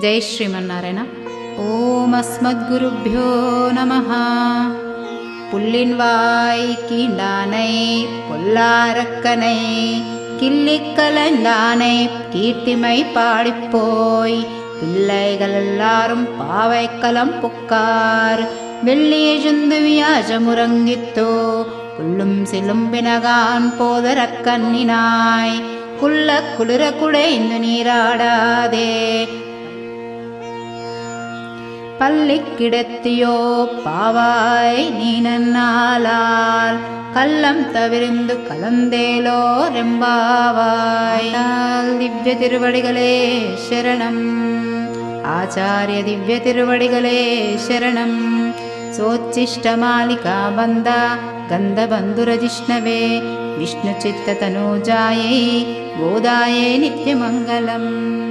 ஜெய் ஸ்ரீமன்னாராயணா. ஓம் அஸ்மத்குருப்யோ நமஹ. புல்லின் வாய் கீண்டானை பொல்லாரக்கனை கிள்ளிக் கலைந்தானை கீர்த்திமை பாடிப்போய் பிள்ளைகள் எல்லாரும் பாவைக்களம் புக்கார் வெள்ளிய ஜந்து வியாஜமுறங்கித்தோ புல்லும் சிலும்பினகான் போதரக்கண்ணினாய் குள்ள குளிர குடைந்து நீராடாதே பள்ளிக் கிடத்தியோ பாவாய் நீ நன்னாளால் கள்ளம் தவிர்ந்து கலந்தேலோ ரெம்பாவாய். திவ்ய திருவடிகளே சரணம். ஆச்சாரிய திவ்ய திருவடிகளே சரணம். சோச்சிஷ்டமாலிகா பந்தா கந்தபந்துரஜிஷ்ணவே விஷ்ணு சித்த தனூஜாயை கோதாயே நித்யமங்கலம்.